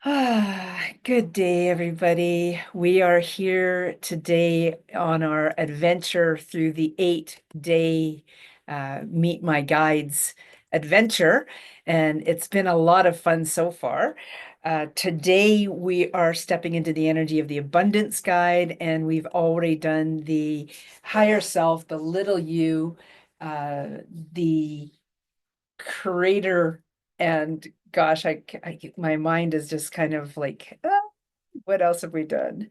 Good day, everybody. We are here today on our adventure through the 8-day Meet My Guides adventure, and it's been a lot of fun so far. Today, we are stepping into the energy of the abundance guide, and we've already done the higher self, the little you, uh, the creator, and gosh, my mind is just kind of like, what else have we done?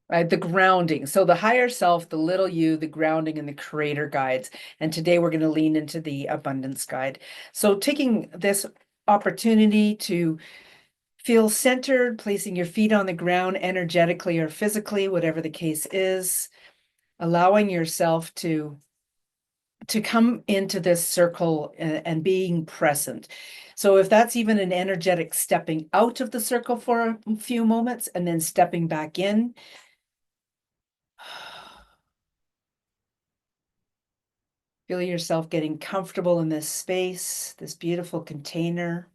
The grounding. So the higher self, the little you, the grounding, and the creator guides. And today we're going to lean into the abundance guide. So taking this opportunity to feel centered, placing your feet on the ground energetically or physically, whatever the case is, allowing yourself to come into this circle and being present. So if that's even an energetic stepping out of the circle for a few moments and then stepping back in, feel yourself getting comfortable in this space, this beautiful container.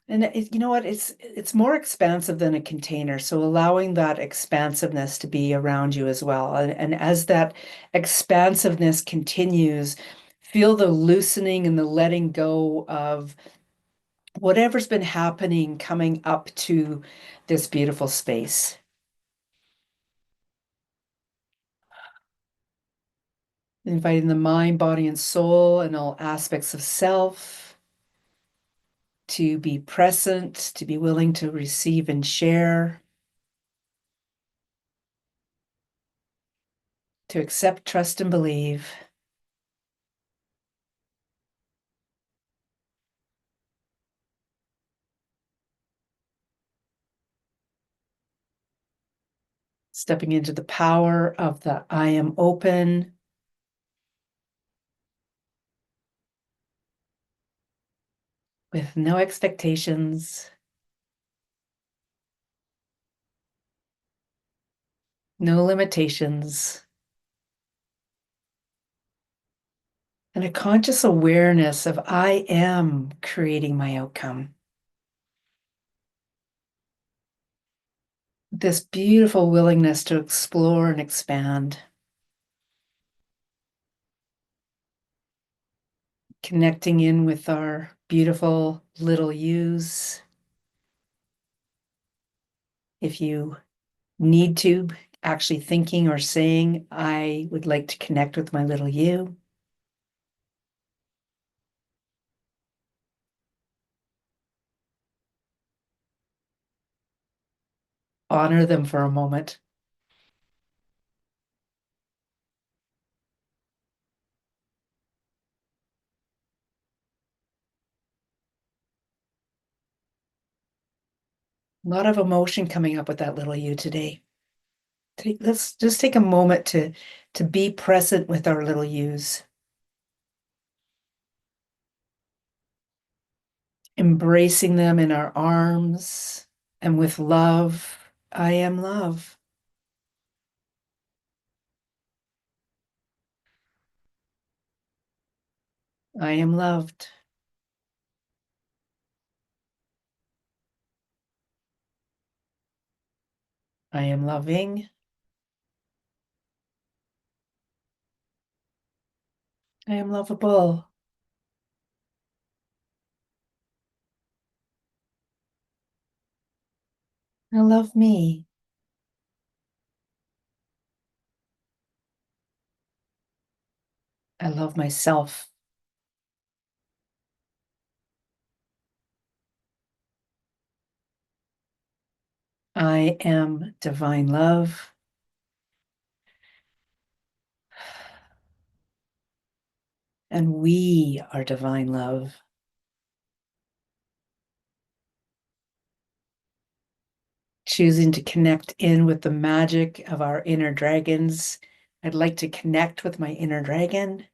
And you know what? It's more expansive than a container. So allowing that expansiveness to be around you as well. And as that expansiveness continues, feel the loosening and the letting go of whatever's been happening coming up to this beautiful space. Inviting the mind, body, and soul and all aspects of self to be present, to be willing to receive and share, to accept, trust, and believe. Stepping into the power of the I am open, with no expectations, no limitations, and a conscious awareness of I am creating my outcome. This beautiful willingness to explore and expand, connecting in with our beautiful little yous. If you need to, actually thinking or saying, I would like to connect with my little you. Honor them for a moment. A lot of emotion coming up with that little you today. Let's just take a moment to be present with our little yous, embracing them in our arms and with love. I am love. I am loved. I am loving. I am lovable. I love me. I love myself. I am divine love, and we are divine love. Choosing to connect in with the magic of our inner dragons. I'd like to connect with my inner dragon.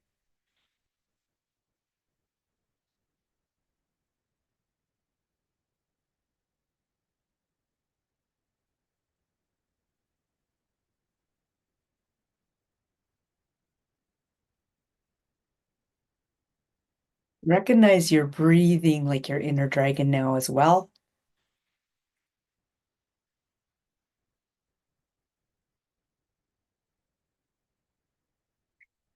Recognize you're breathing like your inner dragon now as well.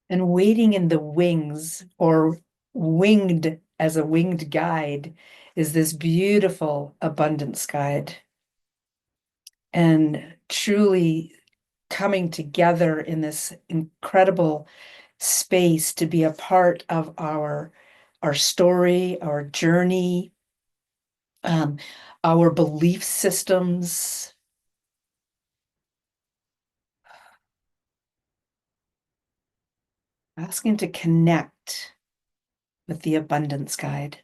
And waiting in the wings or winged as a winged guide is this beautiful abundance guide. And truly coming together in this incredible space to be a part of our story, our journey, um, our belief systems, asking to connect with the abundance guide.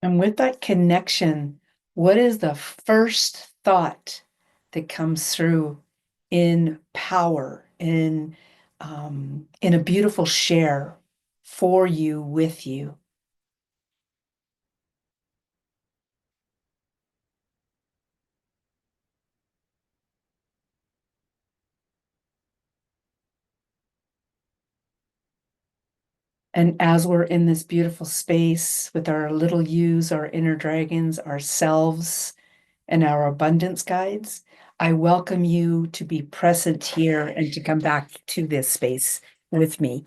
And with that connection, what is the first thought that comes through in power, in a beautiful share for you, with you? And as we're in this beautiful space with our little yous, our inner dragons, ourselves, and our abundance guides, I welcome you to be present here and to come back to this space with me.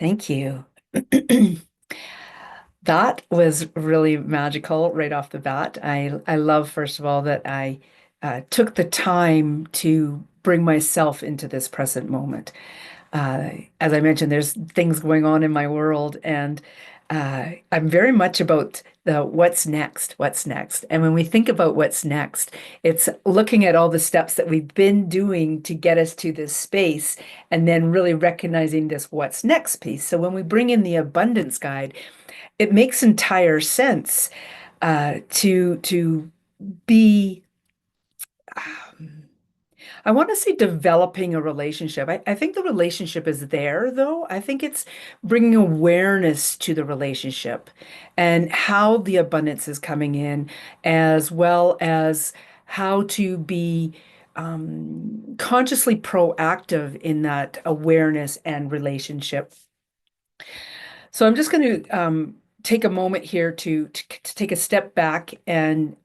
Thank you. That was really magical right off the bat. I love, first of all, that I took the time to bring myself into this present moment. As I mentioned, there's things going on in my world, and I'm very much about the what's next, what's next. And when we think about what's next, it's looking at all the steps that we've been doing to get us to this space, and then really recognizing this what's next piece. So when we bring in the abundance guide, it makes entire sense to be. um, I want to say developing a relationship. I think the relationship is there, though. I think it's bringing awareness to the relationship and how the abundance is coming in, as well as how to be consciously proactive in that awareness and relationship. So I'm just going to take a moment here to take a step back and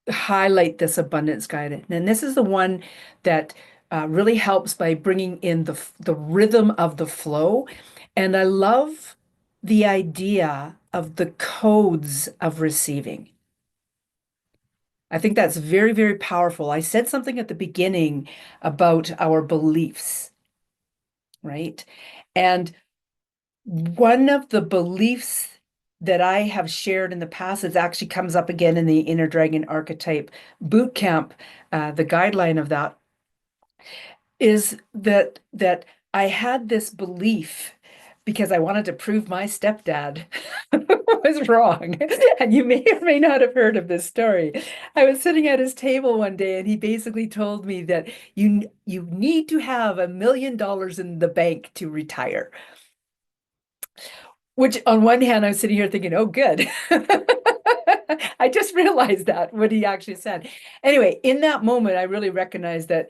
highlight this abundance guide. And this is the one that really helps by bringing in the rhythm of the flow. And I love the idea of the codes of receiving. I think that's very, very powerful. I said something at the beginning about our beliefs, right? And one of the beliefs that I have shared in the past, it actually comes up again in the Inner Dragon Archetype boot camp, the guideline of that is that I had this belief because I wanted to prove my stepdad was wrong. And you may or may not have heard of this story. I was sitting at his table one day and he basically told me that you need to have $1 million in the bank to retire. Which on one hand, I'm sitting here thinking, oh, good. I just realized that what he actually said. Anyway, in that moment, I really recognized that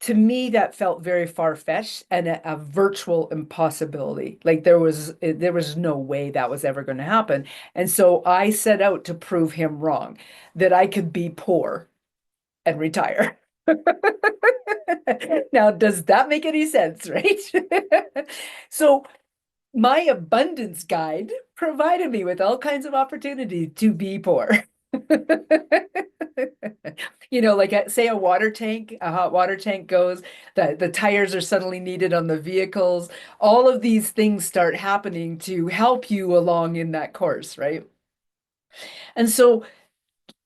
to me, that felt very far-fetched and a virtual impossibility. Like there was no way that was ever going to happen. And so I set out to prove him wrong, that I could be poor and retire. Now, does that make any sense, right? So my abundance guide provided me with all kinds of opportunity to be poor. Like say a water tank, a hot water tank goes, the tires are suddenly needed on the vehicles. All of these things start happening to help you along in that course, right? And so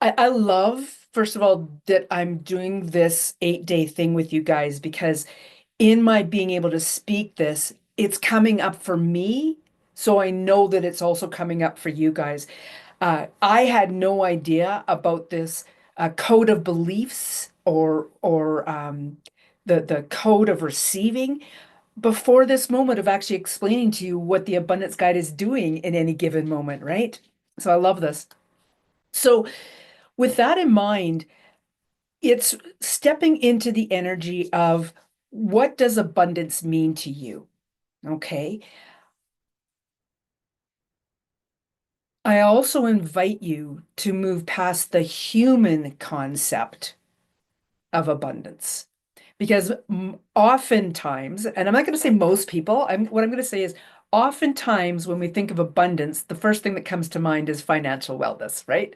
I love, first of all, that I'm doing this 8-day thing with you guys because in my being able to speak this, it's coming up for me. So I know that it's also coming up for you guys. I had no idea about this code of beliefs or the code of receiving before this moment of actually explaining to you what the abundance guide is doing in any given moment, right? So I love this. So with that in mind, it's stepping into the energy of what does abundance mean to you? Okay. I also invite you to move past the human concept of abundance. Because oftentimes, and I'm not going to say most people, what I'm going to say is oftentimes when we think of abundance, the first thing that comes to mind is financial wellness, right?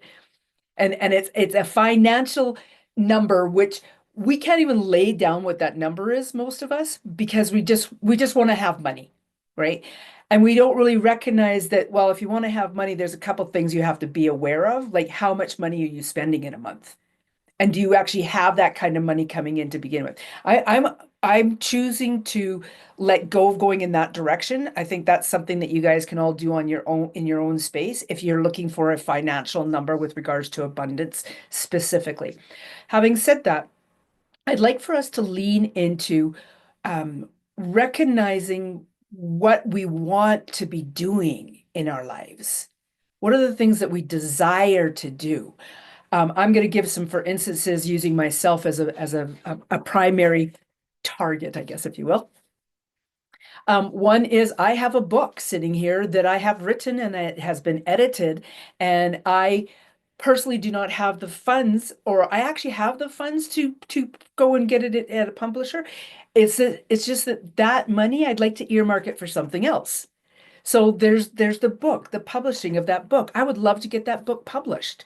And it's a financial number which we can't even lay down what that number is, most of us, because we just want to have money, right? And we don't really recognize that, well, if you want to have money, there's a couple things you have to be aware of, like how much money are you spending in a month? And do you actually have that kind of money coming in to begin with? I'm choosing to let go of going in that direction. I think that's something that you guys can all do on your own in your own space if you're looking for a financial number with regards to abundance specifically. Having said that, I'd like for us to lean into recognizing what we want to be doing in our lives. What are the things that we desire to do? I'm going to give some for instances using myself as a primary target, I guess, if you will. One is I have a book sitting here that I have written and it has been edited, and I personally do not have the funds, or I actually have the funds to go and get it at a publisher. It's just that money I'd like to earmark it for something else. So there's the book, the publishing of that book. I would love to get that book published.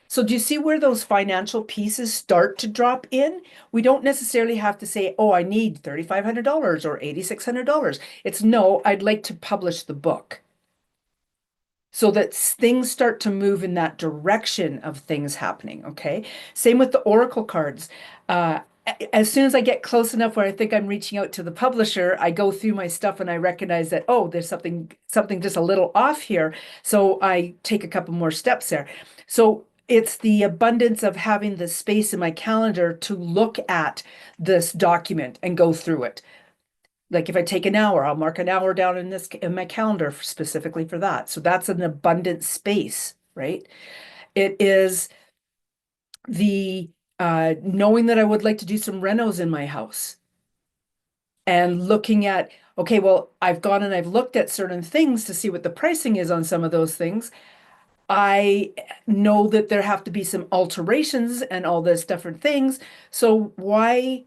So do you see where those financial pieces start to drop in? We don't necessarily have to say, oh, I need $3,500 or $8,600. It's no, I'd like to publish the book so that things start to move in that direction of things happening. Okay. Same with the Oracle cards. Uh, as soon as I get close enough where I think I'm reaching out to the publisher, I go through my stuff and I recognize that, oh, there's something just a little off here. So I take a couple more steps there. So it's the abundance of having the space in my calendar to look at this document and go through it. Like if I take an hour, I'll mark an hour down in my calendar specifically for that. So that's an abundant space, right? It is the knowing that I would like to do some renos in my house and looking at, okay, well, I've gone and I've looked at certain things to see what the pricing is on some of those things. I know that there have to be some alterations and all this different things. So why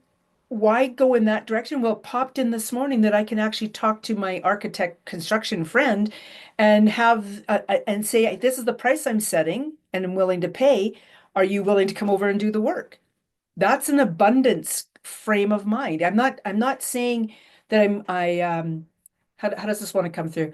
go in that direction? Well, it popped in this morning that I can actually talk to my architect construction friend and have and say, this is the price I'm setting and I'm willing to pay. Are you willing to come over and do the work? That's an abundance frame of mind. I'm not saying that how does this want to come through?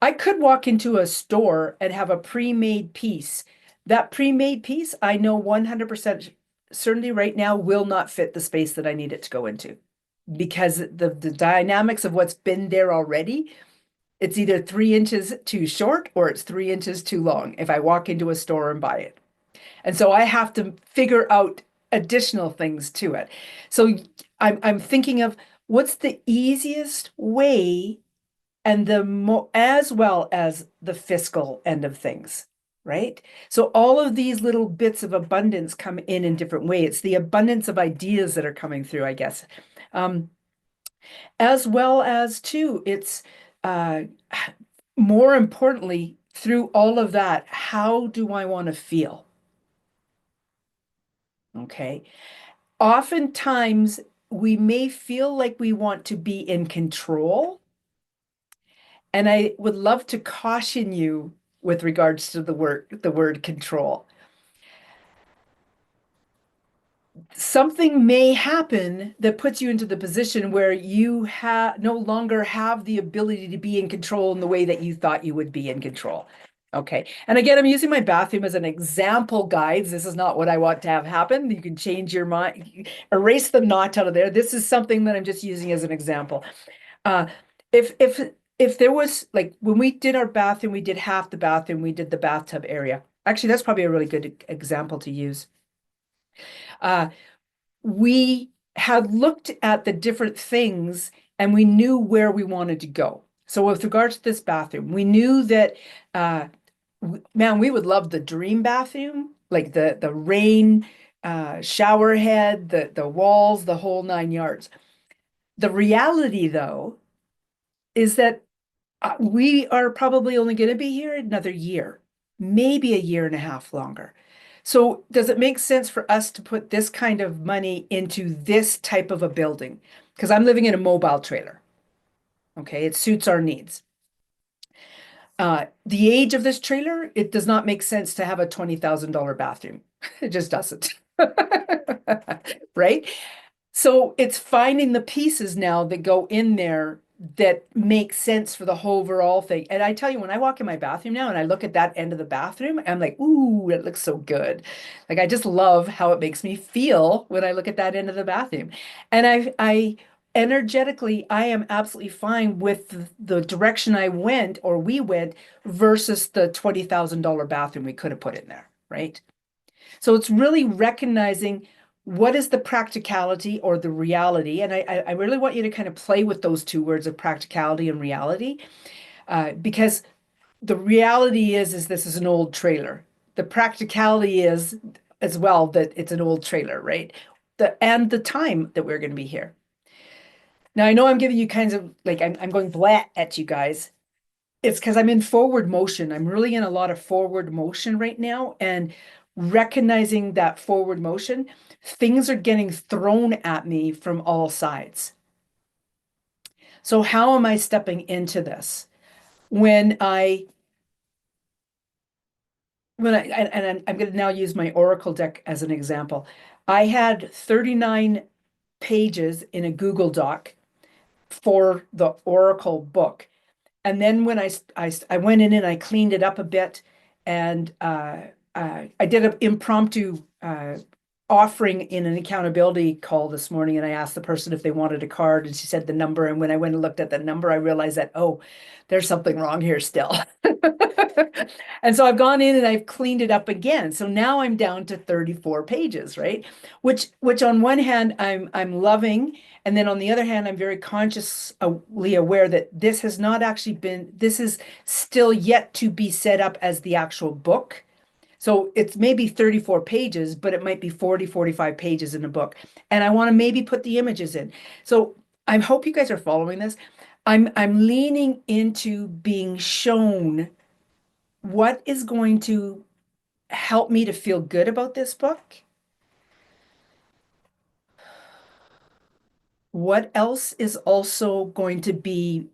I could walk into a store and have a pre-made piece. That pre-made piece, I know 100% certainty right now will not fit the space that I need it to go into because the dynamics of what's been there already, it's either 3 inches too short or it's 3 inches too long if I walk into a store and buy it. And so I have to figure out additional things to it. So I'm thinking of what's the easiest way and as well as the fiscal end of things, right? So all of these little bits of abundance come in different ways. It's the abundance of ideas that are coming through, I guess. Um, as well as too, it's uh, more importantly, through all of that, how do I want to feel? Okay. Oftentimes, we may feel like we want to be in control. And I would love to caution you with regards to the word control. Something may happen that puts you into the position where you have no longer have the ability to be in control in the way that you thought you would be in control. Okay. And again, I'm using my bathroom as an example, guides. This is not what I want to have happen. You can change your mind, erase the not out of there. This is something that I'm just using as an example. Uh, if there was like when we did our bathroom, we did half the bathroom, we did the bathtub area. Actually, that's probably a really good example to use. Uh, we had looked at the different things and we knew where we wanted to go. So with regards to this bathroom, we knew that, man, we would love the dream bathroom, like the rain shower head, the walls, the whole 9 yards. The reality, though, is that we are probably only going to be here another year, maybe a year and a half longer. So, does it make sense for us to put this kind of money into this type of a building? Because I'm living in a mobile trailer. Okay, it suits our needs. The age of this trailer, it does not make sense to have a $20,000 bathroom. It just doesn't. Right? So it's finding the pieces now that go in there that make sense for the whole overall thing. And I tell you, when I walk in my bathroom now and I look at that end of the bathroom, I'm like, ooh, it looks so good. Like I just love how it makes me feel when I look at that end of the bathroom. And I energetically, I am absolutely fine with the direction I went or we went versus the $20,000 bathroom we could have put in there, right? So it's really recognizing what is the practicality or the reality. And I really want you to kind of play with those two words of practicality and reality, because the reality is this is an old trailer. The practicality is as well that it's an old trailer, right? And the time that we're going to be here. Now I know I'm giving you kinds of like I'm going blah at you guys. It's because I'm in forward motion. I'm really in a lot of forward motion right now. And recognizing that forward motion, things are getting thrown at me from all sides. So, how am I stepping into this? When I, and I'm going to now use my Oracle deck as an example. I had 39 pages in a Google Doc for the Oracle book. And then when I went in and I cleaned it up a bit, and I did an impromptu offering in an accountability call this morning, and I asked the person if they wanted a card, and she said the number. And when I went and looked at the number, I realized that, oh, there's something wrong here still. And so I've gone in and I've cleaned it up again. So now I'm down to 34 pages, right? Which on one hand I'm loving, and then on the other hand, I'm very consciously aware that this has not actually been, this is still yet to be set up as the actual book. So it's maybe 34 pages, but it might be 40, 45 pages in a book. And I want to maybe put the images in. So I hope you guys are following this. I'm leaning into being shown what is going to help me to feel good about this book. What else is also going to be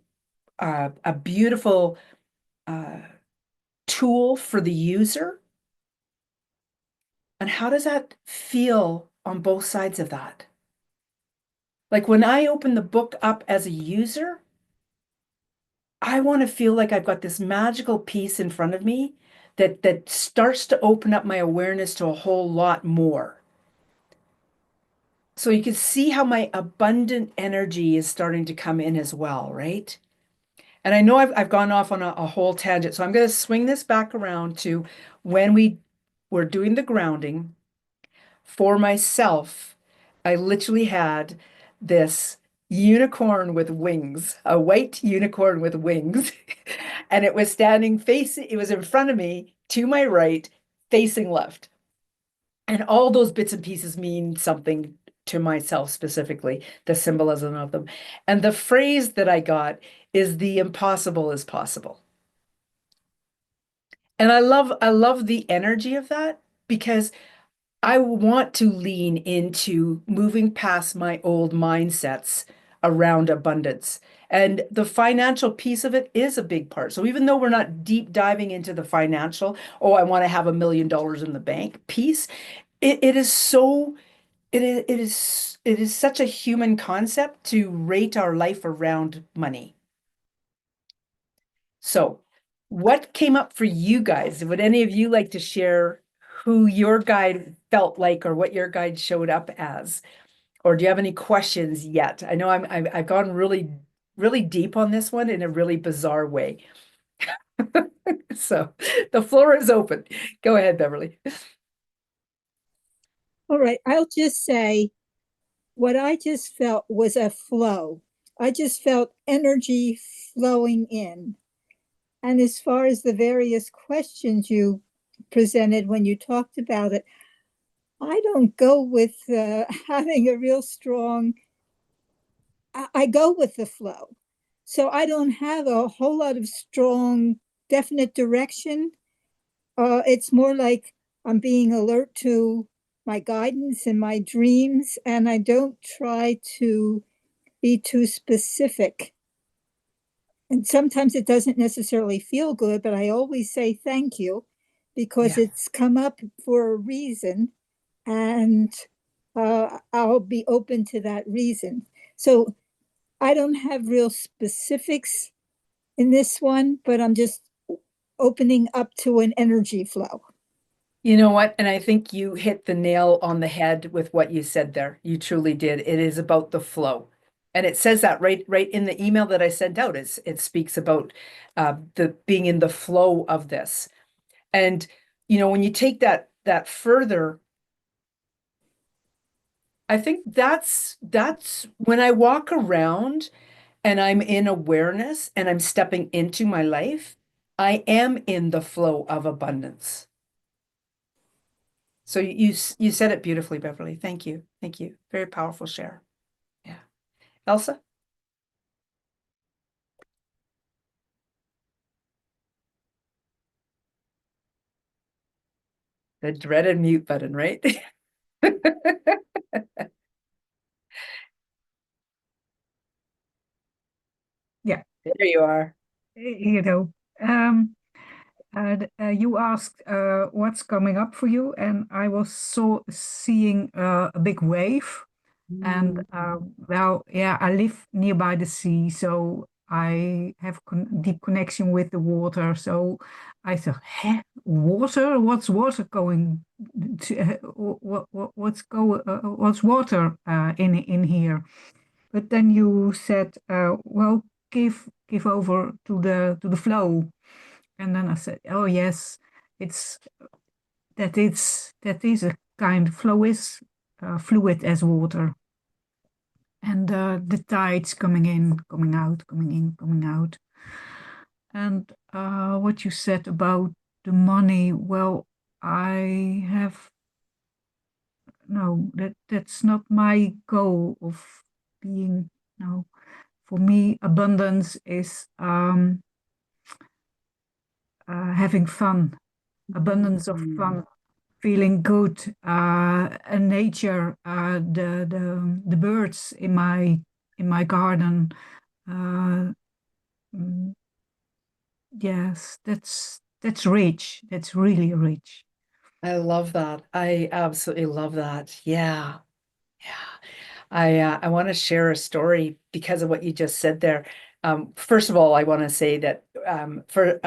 a beautiful uh, tool for the user? And how does that feel on both sides of that? Like when I open the book up as a user, I want to feel like I've got this magical piece in front of me that starts to open up my awareness to a whole lot more. So you can see how my abundant energy is starting to come in as well, right? And I know I've gone off on a whole tangent, so I'm going to swing this back around to when we were doing the grounding for myself. I literally had this unicorn with wings, a white unicorn with wings, and it was standing facing, it was in front of me to my right, facing left. And all those bits and pieces mean something to myself specifically, the symbolism of them. And the phrase that I got is the impossible is possible. And I love the energy of that because I want to lean into moving past my old mindsets around abundance. And the financial piece of it is a big part. So even though we're not deep diving into the financial, oh, I want to have $1 million in the bank piece, it is so it is such a human concept to rate our life around money. So, what came up for you guys? Would any of you like to share who your guide felt like or what your guide showed up as? Or do you have any questions yet? I know I've gone really deep on this one in a really bizarre way. So, the floor is open. Go ahead, Beverly. All right, I'll just say what I just felt was a flow. I just felt energy flowing in. And as far as the various questions you presented when you talked about it, I don't go with having a real strong, I go with the flow. So I don't have a whole lot of strong, definite direction. It's more like I'm being alert to my guidance and my dreams, and I don't try to be too specific. And sometimes it doesn't necessarily feel good, but I always say thank you because Yeah. it's come up for a reason, and I'll be open to that reason. So I don't have real specifics in this one, but I'm just opening up to an energy flow. You know what? And I think you hit the nail on the head with what you said there. You truly did. It is about the flow. And it says that right in the email that I sent out. It speaks about the being in the flow of this. And when you take that further, I think that's when I walk around and I'm in awareness and I'm stepping into my life, I am in the flow of abundance. So you said it beautifully, Beverly. Thank you. Thank you. Very powerful share. Yeah. Elsa, the dreaded mute button, right? Yeah, There you are. you know, um, you asked what's coming up for you, and I was seeing a big wave, and Mm. well, yeah, I live nearby the sea, so I have deep connection with the water. So I thought, "Huh, water? What's water going to? What's water in here?" But then you said, well, give over to the flow. And then I said, oh yes, it's that is a kind flow is fluid as water. And the tides coming in, coming out, coming in, coming out. And what you said about the money, well, I have no, that's not my goal of being no. For me, abundance is having fun, abundance of Mm. fun, feeling good, and nature, the birds in my garden. Uh, mm, yes, that's rich. That's really rich. I love that. I absolutely love that. Yeah. Yeah. I want to share a story because of what you just said there. First of all, I want to say that for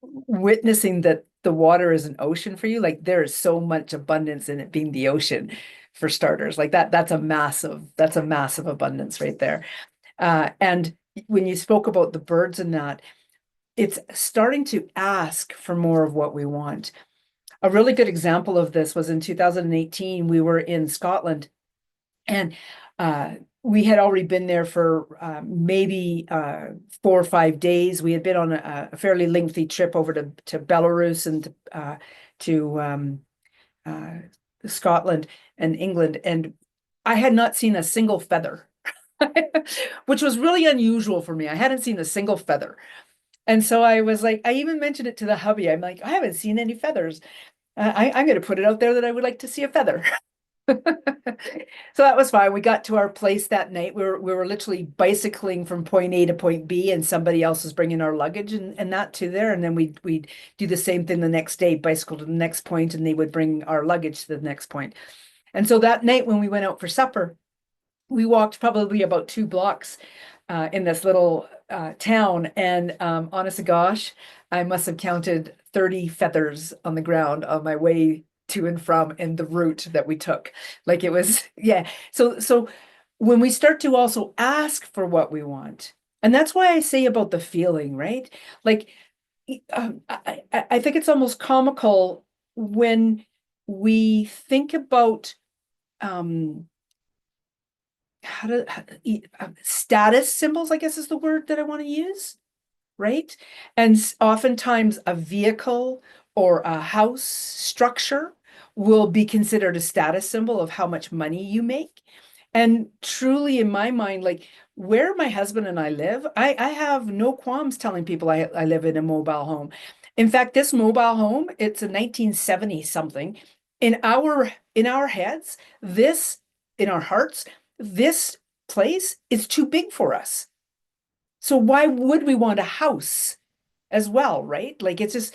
witnessing that the water is an ocean for you, like there is so much abundance in it being the ocean, for starters. Like that's a massive abundance right there. And when you spoke about the birds and that, it's starting to ask for more of what we want. A really good example of this was in 2018. We were in Scotland, and uh, we had already been there for maybe 4 or 5 days. We had been on a fairly lengthy trip over to Belarus and to uh, Scotland and England, and I had not seen a single feather, which was really unusual for me. I hadn't seen a single feather. And so I was like, I even mentioned it to the hubby. I'm like, I haven't seen any feathers. I'm going to put it out there that I would like to see a feather. So that was fine. We got to our place that night. We were literally bicycling from point A to point B, and somebody else was bringing our luggage and that to there. And then we'd do the same thing the next day, bicycle to the next point, and they would bring our luggage to the next point. And so that night when we went out for supper, we walked probably about 2 blocks in this little town, and honest to gosh, I must have counted 30 feathers on the ground on my way to and from in the route that we took. Like it was, yeah. So when we start to also ask for what we want, and that's why I say about the feeling, right? Like I think it's almost comical when we think about um status symbols, I guess is the word that I want to use, right? And oftentimes a vehicle or a house structure will be considered a status symbol of how much money you make. And truly, in my mind, like where my husband and I live, I have no qualms telling people I live in a mobile home. In fact, this mobile home, it's a 1970 something. In our heads, this in our hearts, this place is too big for us. So why would we want a house as well, right? Like it's just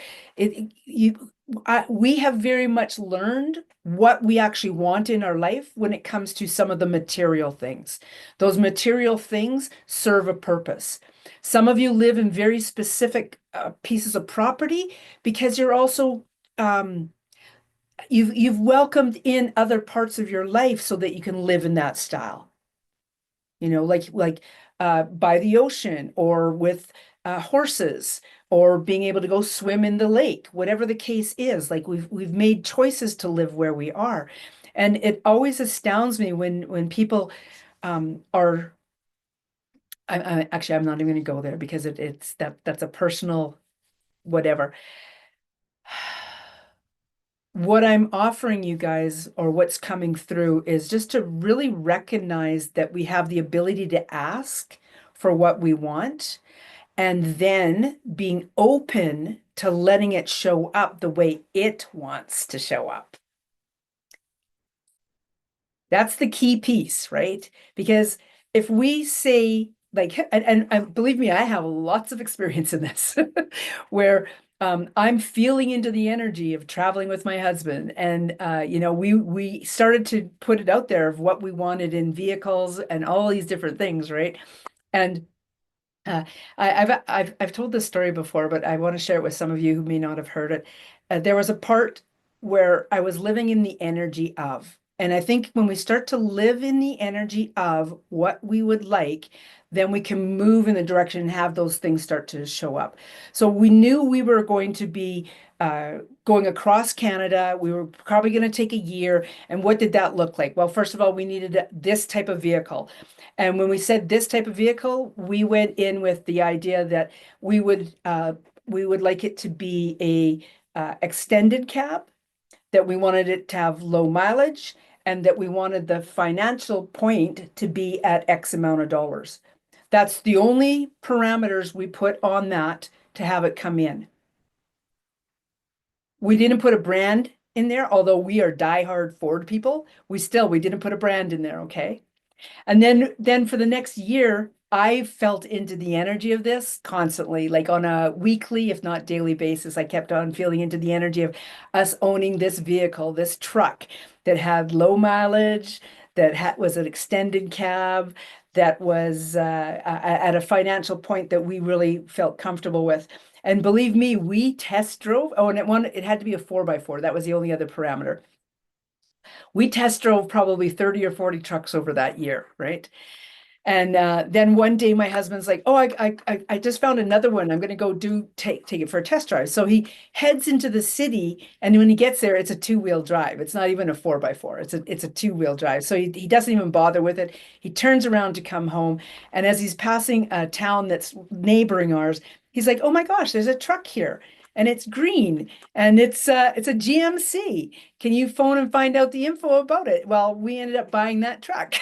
we have very much learned what we actually want in our life when it comes to some of the material things. Those material things serve a purpose. Some of you live in very specific pieces of property because you're also you've welcomed in other parts of your life so that you can live in that style. Like by the ocean or with horses or being able to go swim in the lake, whatever the case is. Like we've made choices to live where we are, and it always astounds me when people are. Actually, I'm not even going to go there because that's a personal whatever. What I'm offering you guys, or what's coming through, is just to really recognize that we have the ability to ask for what we want, and then being open to letting it show up the way it wants to show up. That's the key piece, right? Because if we say, like, and believe me, I have lots of experience in this, where I'm feeling into the energy of traveling with my husband, and we started to put it out there of what we wanted in vehicles and all these different things, right? And I've told this story before, but I want to share it with some of you who may not have heard it. There was a part where I was living in the energy of, and I think when we start to live in the energy of what we would like, then we can move in the direction and have those things start to show up. So we knew we were going to be going across Canada. We were probably going to take a year. And what did that look like? Well, first of all, we needed this type of vehicle. And when we said this type of vehicle, we went in with the idea that we would like it to be a extended cab, that we wanted it to have low mileage, and that we wanted the financial point to be at X amount of dollars. That's the only parameters we put on that to have it come in. We didn't put a brand in there, although we are diehard Ford people. We didn't put a brand in there, okay? And then for the next year, I felt into the energy of this constantly, like on a weekly, if not daily basis. I kept on feeling into the energy of us owning this vehicle, this truck that had low mileage, that was an extended cab, that was at a financial point that we really felt comfortable with. And believe me, we test drove. Oh, and it had to be a 4x4. That was the only other parameter. We test drove probably 30 or 40 trucks over that year, right? And then one day my husband's like, "Oh, I just found another one. I'm going to go take it for a test drive." So he heads into the city, and when he gets there, it's a two-wheel drive. It's not even a 4x4. It's a two-wheel drive. So he doesn't even bother with it. He turns around to come home, and as he's passing a town that's neighboring ours, he's like, "Oh my gosh, there's a truck here, and it's green, and it's a GMC. Can you phone and find out the info about it?" Well, we ended up buying that truck.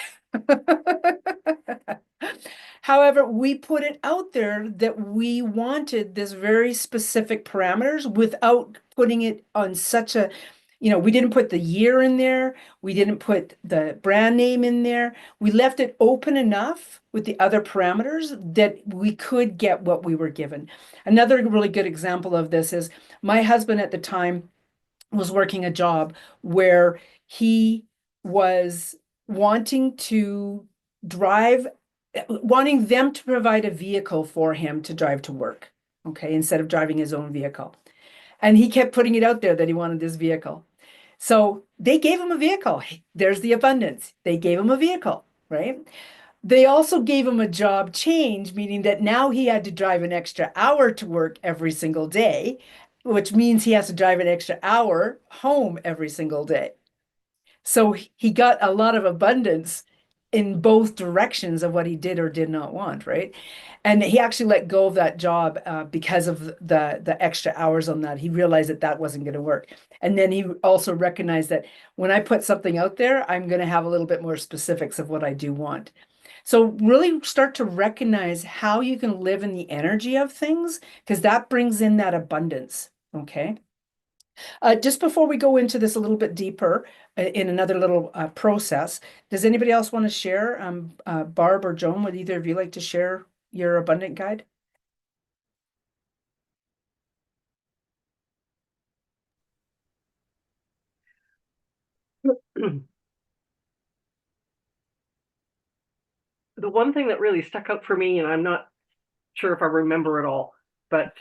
However, we put it out there that we wanted this very specific parameters without putting it on such a, we didn't put the year in there. We didn't put the brand name in there. We left it open enough with the other parameters that we could get what we were given. Another really good example of this is my husband at the time was working a job where he was wanting them to provide a vehicle for him to drive to work, okay, instead of driving his own vehicle. And he kept putting it out there that he wanted this vehicle. So they gave him a vehicle. There's the abundance. They gave him a vehicle, right? They also gave him a job change, meaning that now he had to drive an extra hour to work every single day, which means he has to drive an extra hour home every single day. So he got a lot of abundance in both directions of what he did or did not want, right? And he actually let go of that job because of the extra hours on that. He realized that that wasn't going to work. And then he also recognized that when I put something out there, I'm going to have a little bit more specifics of what I do want. So really start to recognize how you can live in the energy of things, because that brings in that abundance. Okay. Just before we go into this a little bit deeper in another little process, does anybody else want to share? Barb or Joan, would either of you like to share your abundant guide? The one thing that really stuck out for me, and I'm not sure if I remember it all, but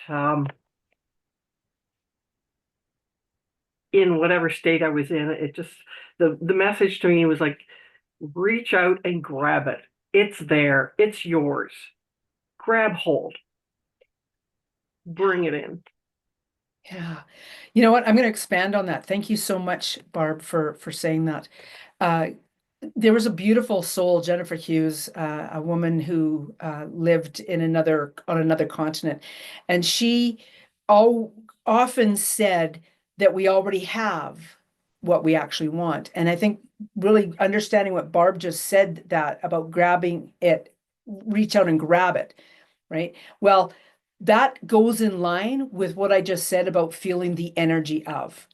in whatever state I was in, it just, the message to me was like, reach out and grab it. It's there. It's yours. Grab hold. Bring it in. Yeah. You know what? I'm going to expand on that. Thank you so much, Barb, for saying that. There was a beautiful soul, Jennifer Hughes, a woman who lived in on another continent, and she often said that we already have what we actually want. And I think really understanding what Barb just said, that about grabbing it, reach out and grab it, right? Well, that goes in line with what I just said about feeling the energy of.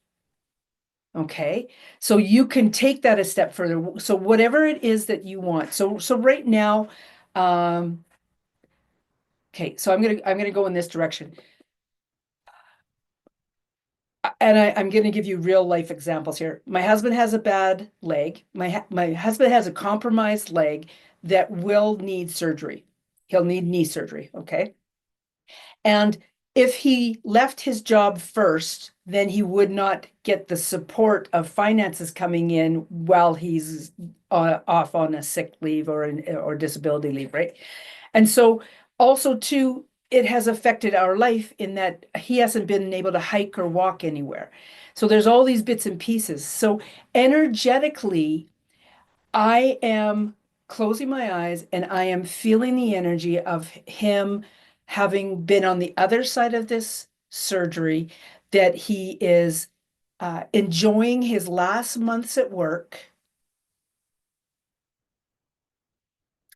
Okay, so you can take that a step further. So whatever it is that you want. So right now, okay, so I'm gonna go in this direction. And I'm going to give you real life examples here. My husband has a bad leg. My husband has a compromised leg that will need surgery. He'll need knee surgery, okay? And if he left his job first, then he would not get the support of finances coming in while he's off on a sick leave or disability leave, right? And so also too, it has affected our life in that he hasn't been able to hike or walk anywhere. So there's all these bits and pieces. So energetically, I am closing my eyes and I am feeling the energy of him having been on the other side of this surgery, that he is enjoying his last months at work,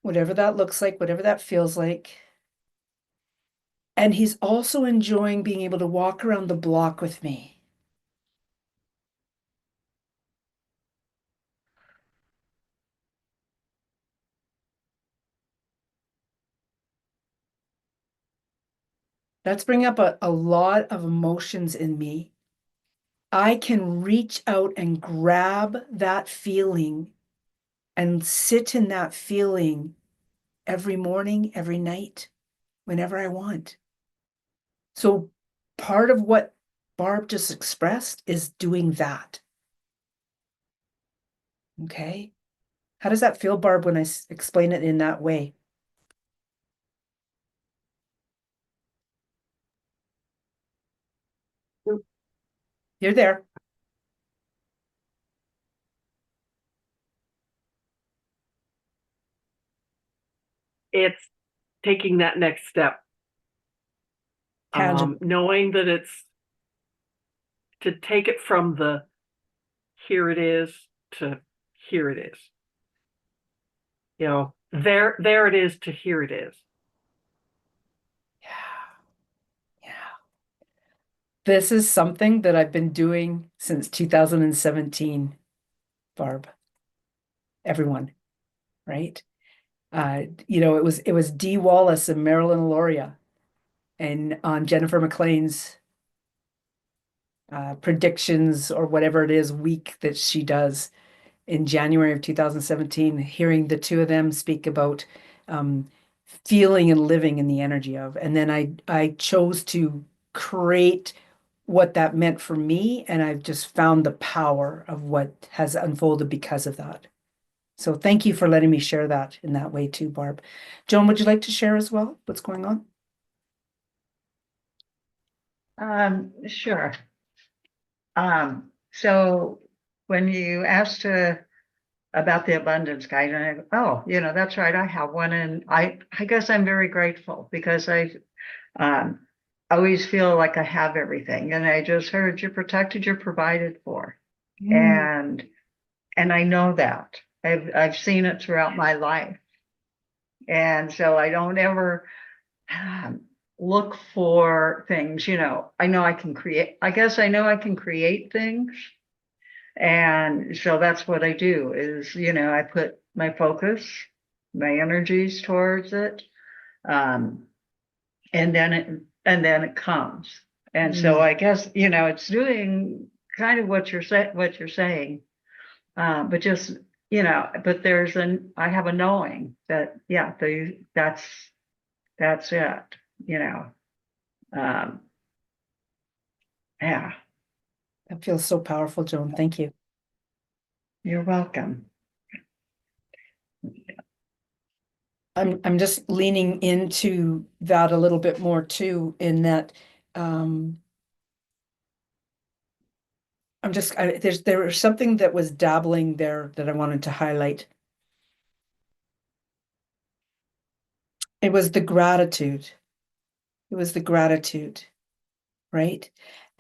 whatever that looks like, whatever that feels like. And he's also enjoying being able to walk around the block with me. That's bringing up a lot of emotions in me. I can reach out and grab that feeling and sit in that feeling every morning, every night, whenever I want. So part of what Barb just expressed is doing that. Okay. How does that feel, Barb, when I explain it in that way? You're there. It's taking that next step. Tangible. Knowing that it's to take it from the here it is to here it is. You know, there it is to here it is. Yeah. Yeah. This is something that I've been doing since 2017, Barb. Everyone, right? It was Dee Wallace and Marilyn Loria and on Jennifer McLean's predictions or whatever it is week that she does in January of 2017, hearing the two of them speak about feeling and living in the energy of. And then I chose to create what that meant for me, and I've just found the power of what has unfolded because of that. So thank you for letting me share that in that way too, Barb. Joan, would you like to share as well what's going on? Sure. So when you asked about the abundance guide, and I go, oh, that's right, I have one, and I guess I'm very grateful because I um always feel like I have everything, and I just heard you're protected, you're provided for, Mm. and I know that I've seen it throughout my life, and so I don't ever um, look for things. I know I can create. I guess I know I can create things. And so that's what I do is, I put my focus, my energies towards it. Um, and then it comes. And so I guess, it's doing kind of what you're saying. But just, but I have a knowing that, yeah, that's it, you know. Um, yeah, That feels so powerful, Joan. Thank you. you're welcome. I'm just leaning into that a little bit more too, in that there was something that was dabbling there that I wanted to highlight. It was the gratitude. It was the gratitude, right?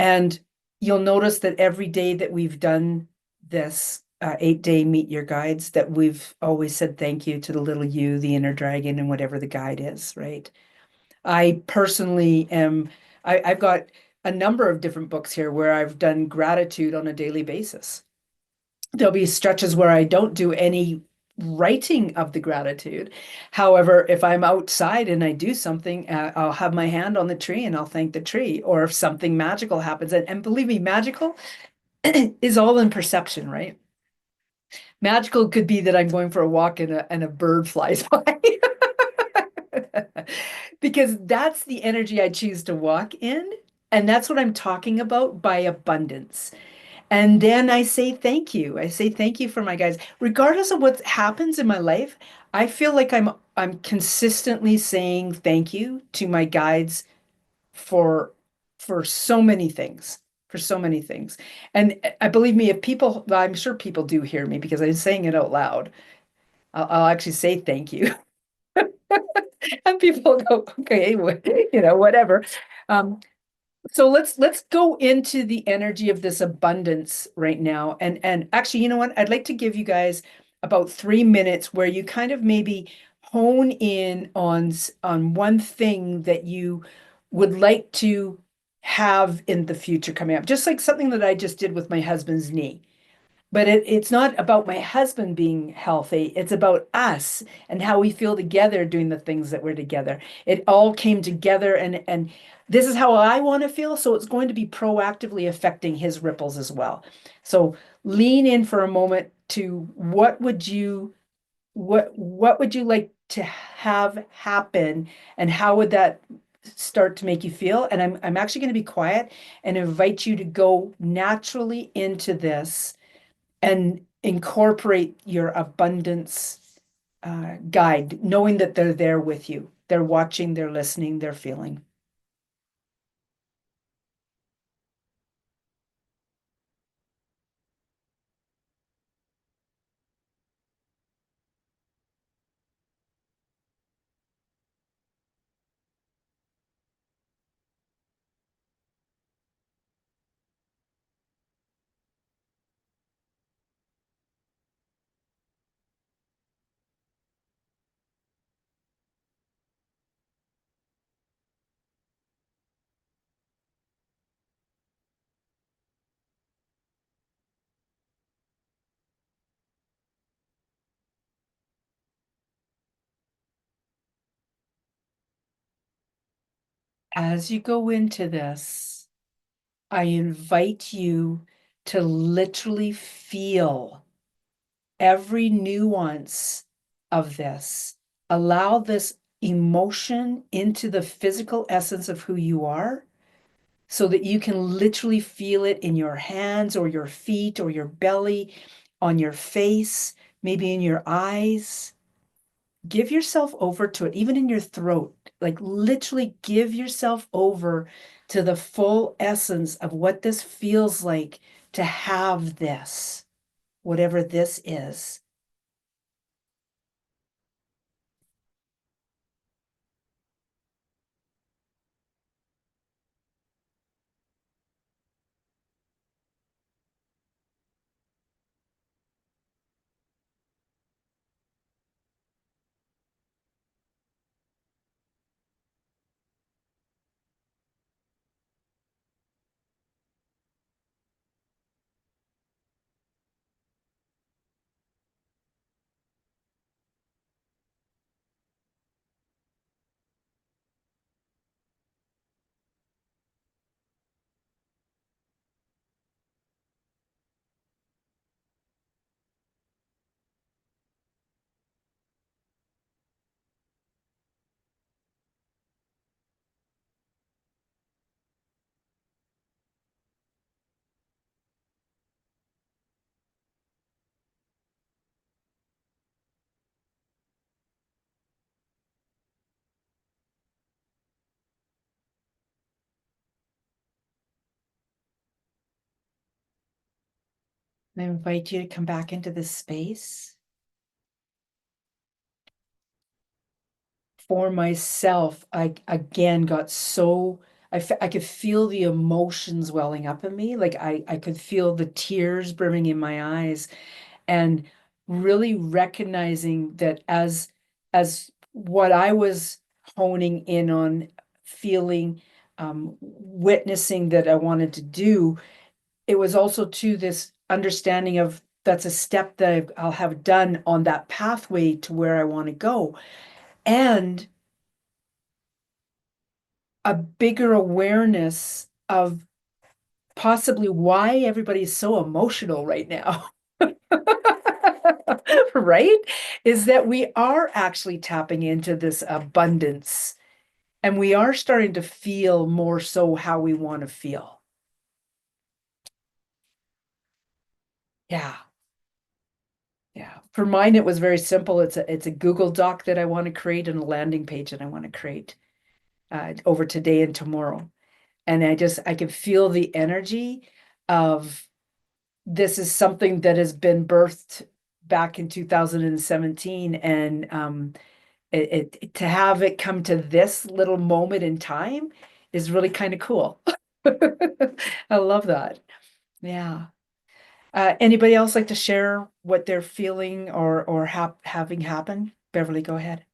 And you'll notice that every day that we've done this 8-day Meet Your Guides, that we've always said thank you to the little you, the inner dragon, and whatever the guide is, right? I personally I've got a number of different books here where I've done gratitude on a daily basis. There'll be stretches where I don't do any writing of the gratitude. However, if I'm outside and I do something, I'll have my hand on the tree and I'll thank the tree. Or if something magical happens, and believe me, magical is all in perception, right? Magical could be that I'm going for a walk and a bird flies by. Because that's the energy I choose to walk in. And that's what I'm talking about by abundance. And then I say thank you. I say thank you for my guides. Regardless of what happens in my life, I feel like I'm consistently saying thank you to my guides for for so many things. For so many things. And I believe me, if people, well, I'm sure people do hear me because I'm saying it out loud. I'll actually say thank you. And people go, okay, whatever. Um, so let's go into the energy of this abundance right now. And actually, you know what? I'd like to give you guys about 3 minutes where you kind of maybe hone in on one thing that you would like to have in the future coming up. Just like something that I just did with my husband's knee. But it's not about my husband being healthy. It's about us and how we feel together doing the things that we're together. It all came together, and this is how I want to feel. So it's going to be proactively affecting his ripples as well. So lean in for a moment to what would you like to have happen, and how would that start to make you feel? And I'm actually going to be quiet and invite you to go naturally into this and incorporate your abundance guide, knowing that they're there with you. They're watching, they're listening, they're feeling. As you go into this, I invite you to literally feel every nuance of this. Allow this emotion into the physical essence of who you are, so that you can literally feel it in your hands or your feet or your belly, on your face, maybe in your eyes. Give yourself over to it, even in your throat. Like literally give yourself over to the full essence of what this feels like to have this, whatever this is. I invite you to come back into this space. For myself, I again got so, I could feel the emotions welling up in me. Like I could feel the tears brimming in my eyes, and really recognizing that as what I was honing in on, feeling, witnessing that I wanted to do, it was also to this understanding of that's a step that I'll have done on that pathway to where I want to go. And a bigger awareness of possibly why everybody's so emotional right now. Right? Is that we are actually tapping into this abundance, and we are starting to feel more so how we want to feel. Yeah. Yeah. For mine, it was very simple. It's a Google Doc that I want to create and a landing page that I want to create over today and tomorrow. And I can feel the energy of this is something that has been birthed back in 2017, and to have it come to this little moment in time is really kind of cool. I love that. Yeah. Anybody else like to share what they're feeling or having happen? Beverly, go ahead.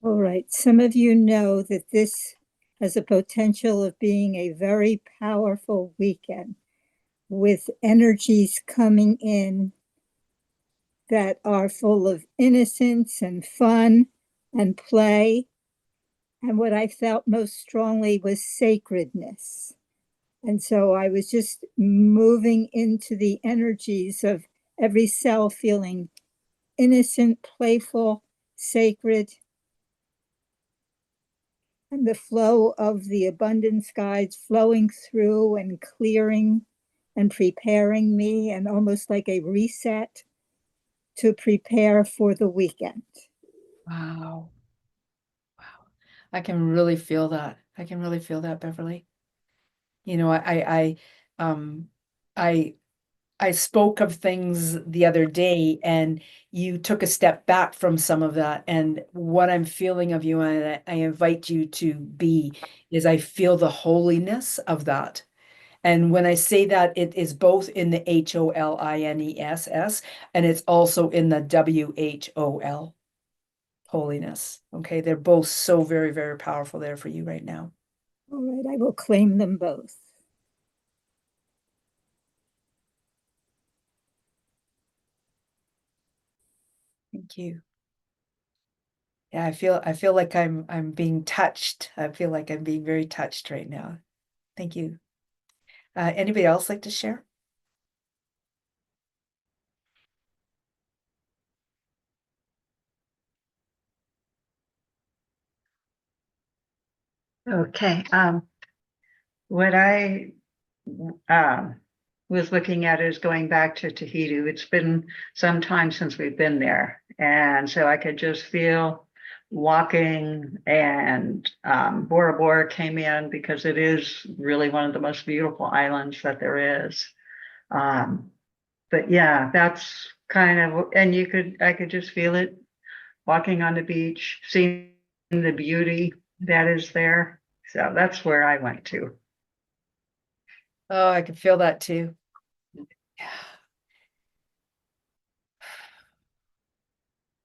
All right. Some of you know that this has a potential of being a very powerful weekend with energies coming in that are full of innocence and fun and play. And what I felt most strongly was sacredness. And so I was just moving into the energies of every cell feeling innocent, playful, sacred, and the flow of the abundance guides flowing through and clearing and preparing me, and almost like a reset to prepare for the weekend. Wow. Wow. I can really feel that. I can really feel that, Beverly. You know, um, I, I spoke of things the other day, and you took a step back from some of that. And what I'm feeling of you, and I invite you to be, is I feel the holiness of that. And when I say that, it is both in the HOLINESS, and it's also in the WHOL, holiness. Okay, they're both so very, very powerful there for you right now. All right, I will claim them both. Thank you. Yeah, I feel like I'm being touched. I feel like I'm being very touched right now. Thank you. Anybody else like to share? Okay. What I um, was looking at is going back to Tahiti. It's been some time since we've been there. And so I could just feel walking, and Bora Bora came in because it is really one of the most beautiful islands that there is. But yeah, that's kind of, and I could just feel it walking on the beach, seeing the beauty that is there. So that's where I went to. Oh, I can feel that too. Yeah.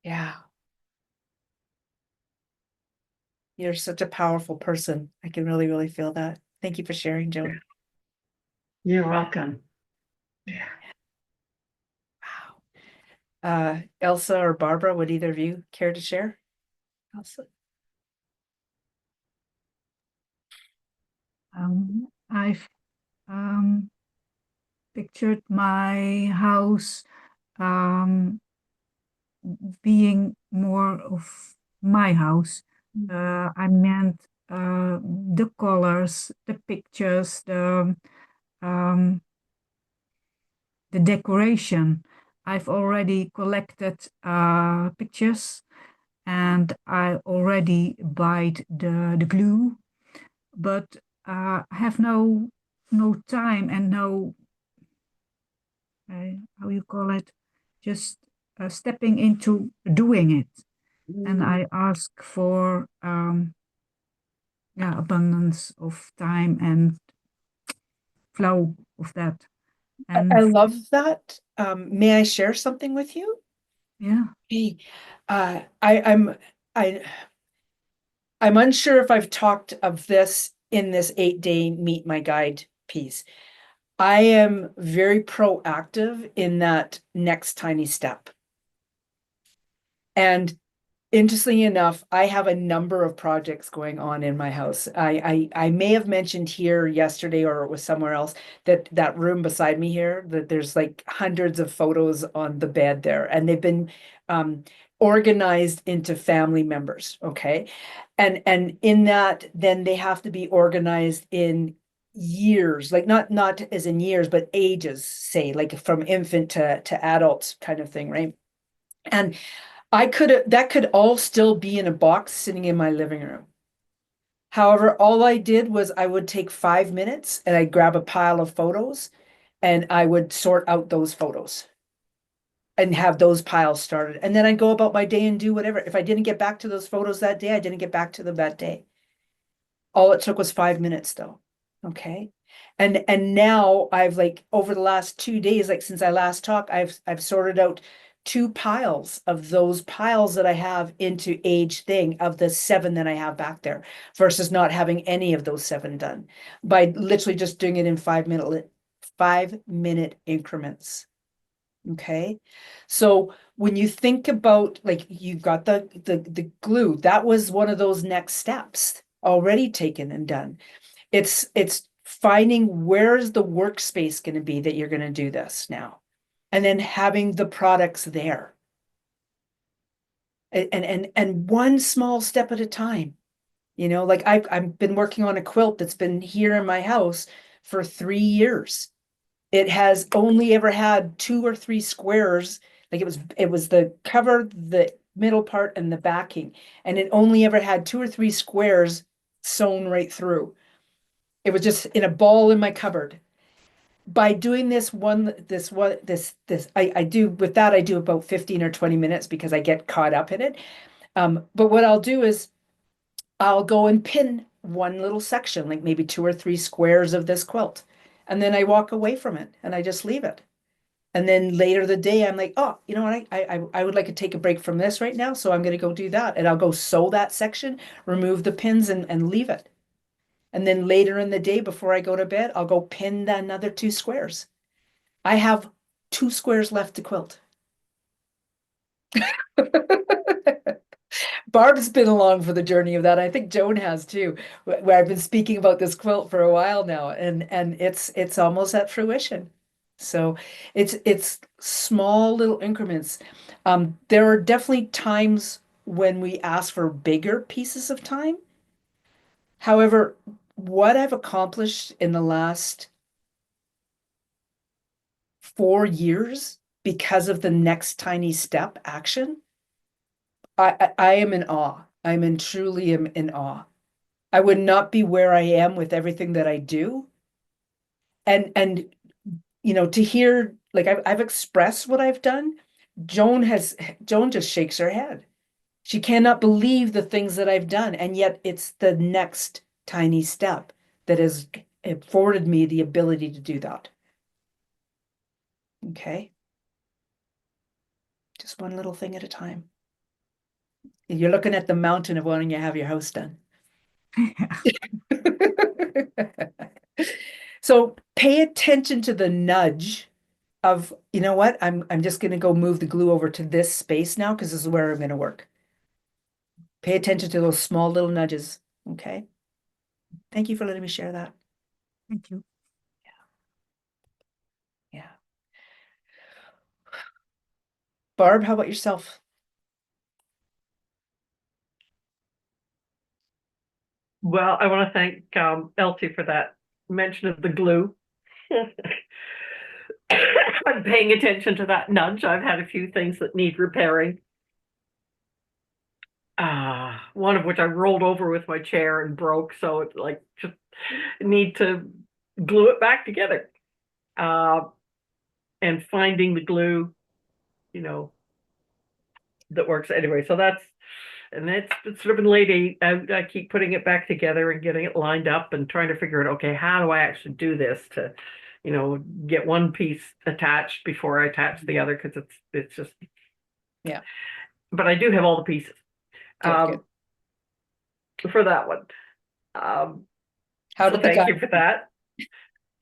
Yeah. You're such a powerful person. I can really, really feel that. Thank you for sharing, Joan. You're welcome. Wow. Elsa or Barbara, would either of you care to share? Elsa. I've pictured my house being more of my house. I meant the colors, the pictures, um, the decoration. I've already collected pictures, and I already bought the glue, but I have no time and no how you call it, just stepping into doing it. And I ask for abundance of time and flow of that. And I love that. May I share something with you? yeah, Hey, I I'm unsure if I've talked of this in this 8-day Meet My Guide piece. I am very proactive in that next tiny step. And interestingly enough, I have a number of projects going on in my house. I may have mentioned here yesterday, or it was somewhere else, that that room beside me here, that there's like hundreds of photos on the bed there, and they've been organized into family members. Okay, and in that, then they have to be organized in years, like not as in years, but ages, say, like from infant to adults kind of thing, right? And that could all still be in a box sitting in my living room. However, all I did was I would take 5 minutes and I'd grab a pile of photos and I would sort out those photos and have those piles started. And then I'd go about my day and do whatever. If I didn't get back to those photos that day, I didn't get back to them that day. All it took was 5 minutes though. Okay. And now I've, like, over the last 2 days, like since I last talked, I've sorted out 2 piles of those piles that I have into age thing of the 7 that I have back there versus not having any of those 7 done by literally just doing it in 5-minute increments. Okay. So when you think about, like, you've got the glue, that was one of those next steps already taken and done. It's finding where's the workspace going to be that you're going to do this now, and then having the products there, and one small step at a time. Like I've been working on a quilt that's been here in my house for 3 years. It has only ever had 2 or 3 squares. Like it was the cover, the middle part, and the backing, and it only ever had 2 or 3 squares sewn right through. It was just in a ball in my cupboard. By doing I do with that, I do about 15 or 20 minutes because I get caught up in it. But what I'll do is I'll go and pin one little section, like maybe 2 or 3 squares of this quilt. And then I walk away from it and I just leave it. And then later the day, I'm like, oh, you know what? I would like to take a break from this right now. So I'm going to go do that. And I'll go sew that section, remove the pins, and leave it. And then later in the day, before I go to bed, I'll go pin another 2 squares. I have 2 squares left to quilt. Barb's been along for the journey of that. I think Joan has too, where I've been speaking about this quilt for a while now, and it's almost at fruition. So it's small little increments. There are definitely times when we ask for bigger pieces of time. However, what I've accomplished in the last 4 years because of the next tiny step action, I am in awe. Truly am in awe. I would not be where I am with everything that I do. And to hear, like, I've expressed what I've done. Joan just shakes her head. She cannot believe the things that I've done, and yet it's the next tiny step that has afforded me the ability to do that. Okay. Just one little thing at a time. You're looking at the mountain of wanting to have your house done. So pay attention to the nudge of, you know what, I'm just going to go move the glue over to this space now because this is where I'm going to work. Pay attention to those small little nudges. Okay. Thank you for letting me share that. thank you. Yeah. Barb, how about yourself? Well, I want to thank Elsie for that mention of the glue. I'm paying attention to that nudge. I've had a few things that need repairing. One of which I rolled over with my chair and broke, so it's like just need to glue it back together. and finding the glue, you know, that works anyway. So it's sort of been late. I keep putting it back together and getting it lined up and trying to figure out, okay, how do I actually do this to, get one piece attached before I attach the other, because it's just, Yeah. But I do have all the pieces Good. for that one. Um, How so did the thank guy? you for that.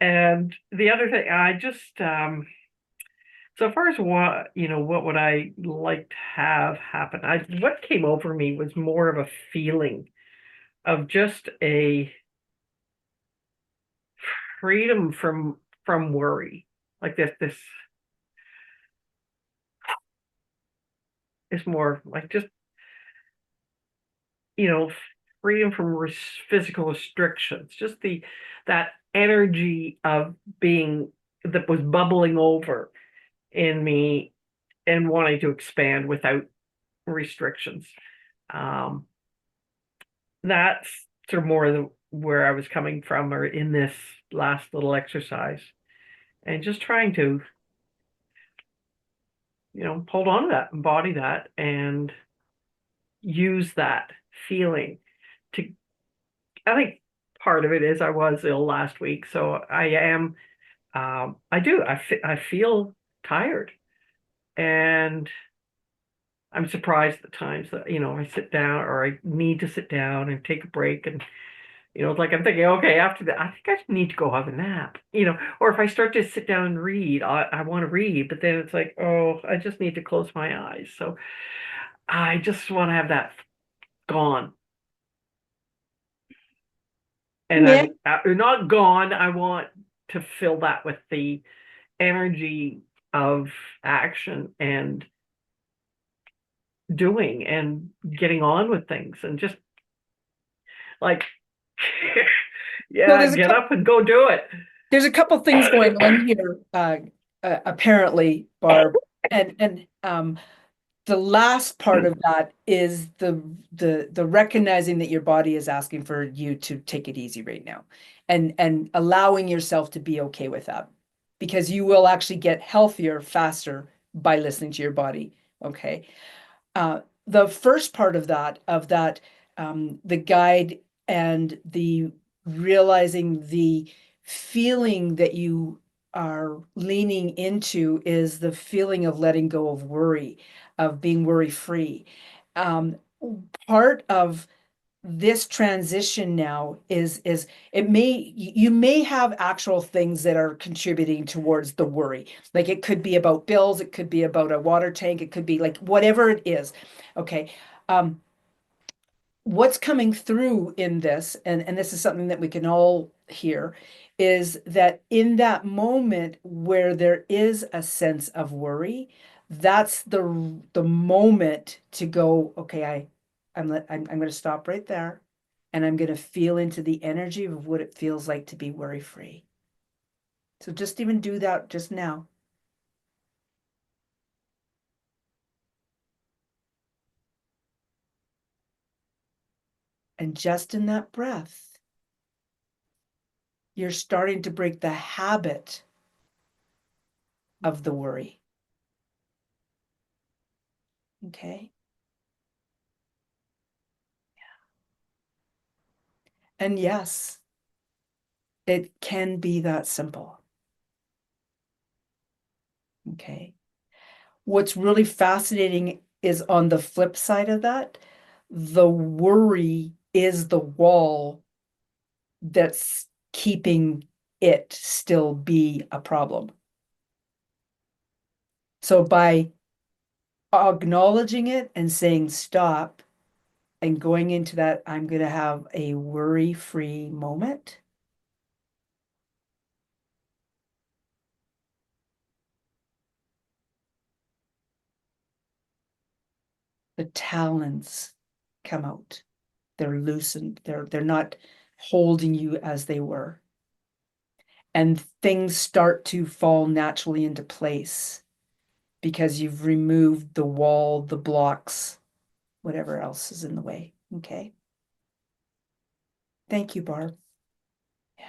And the other thing, I just so far as what would I like to have happen? What came over me was more of a feeling of just a freedom from worry. Like this is more like just, freedom from physical restrictions, just that energy of being that was bubbling over in me and wanting to expand without restrictions. Um, that's sort of more where I was coming from, or in this last little exercise, and just trying to, hold on to that, embody that, and use that feeling to. I think part of it is I was ill last week, so I am. I feel tired, and I'm surprised at times that, I sit down, or I need to sit down and take a break, and it's like I'm thinking, okay, after that, I think I need to go have a nap, or if I start to sit down and read, I want to read, but then it's like, oh, I just need to close my eyes. So I just want to have that gone. And Yeah. I'm not gone. I want to fill that with the energy of action and doing and getting on with things, and just like, Well, get up and go do it. there's a couple things going on here, apparently, Barb, and the last part of that is the recognizing that your body is asking for you to take it easy right now, and allowing yourself to be okay with that, because you will actually get healthier faster by listening to your body. Okay. The first part of that, the guide and the realizing the feeling that you are leaning into is the feeling of letting go of worry, of being worry free. Um, Part of this transition now is you may have actual things that are contributing towards the worry. Like it could be about bills, it could be about a water tank, it could be like whatever it is. Okay. What's coming through in this, and this is something that we can all hear, is that in that moment where there is a sense of worry, that's the moment to go, okay, I'm going to stop right there, and I'm going to feel into the energy of what it feels like to be worry free. So just even do that just now. And just in that breath, you're starting to break the habit of the worry. Okay. And yes, it can be that simple. Okay. What's really fascinating is on the flip side of that, the worry is the wall that's keeping it still be a problem. So by acknowledging it and saying stop and going into that, I'm going to have a worry-free moment. The talons come out. They're loosened. They're not holding you as they were. And things start to fall naturally into place because you've removed the wall, the blocks, whatever else is in the way. Okay. Thank you, Barb. Yeah.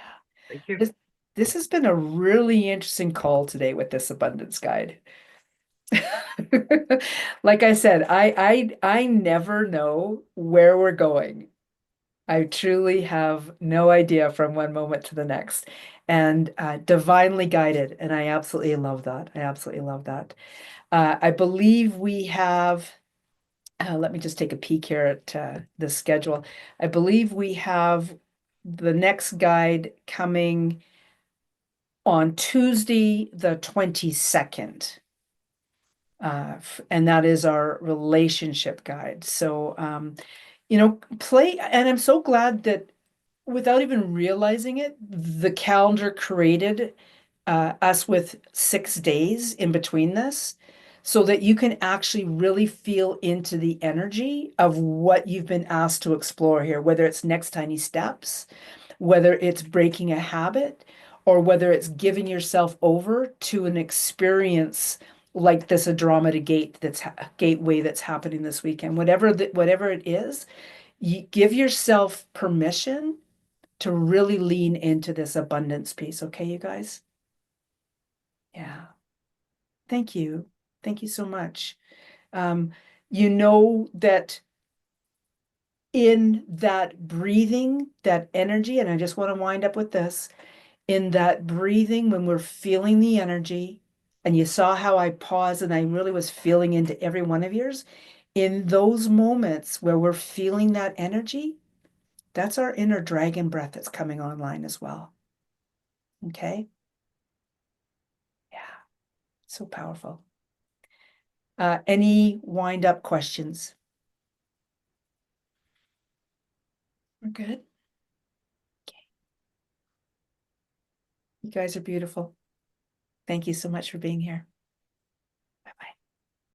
Thank you. This has been a really interesting call today with this abundance guide. Like I said, I never know where we're going. I truly have no idea from one moment to the next, and divinely guided. And I absolutely love that. I absolutely love that. I believe we have, let me just take a peek here at the schedule. I believe we have the next guide coming on Tuesday, the 22nd. And that is our relationship guide. So, play, and I'm so glad that without even realizing it, the calendar created us with 6 days in between this so that you can actually really feel into the energy of what you've been asked to explore here, whether it's next tiny steps, whether it's breaking a habit, or whether it's giving yourself over to an experience like this Andromeda gateway that's happening this weekend. Whatever it is, you give yourself permission to really lean into this abundance piece. Okay, you guys? Yeah. Thank you. Thank you so much. You know that in that breathing, that energy, and I just want to wind up with this, in that breathing, when we're feeling the energy, and you saw how I paused and I really was feeling into every one of yours, in those moments where we're feeling that energy, that's our inner dragon breath that's coming online as well. Okay? Yeah, so powerful. Any wind up questions? We're good. Okay. You guys are beautiful. Thank you so much for being here.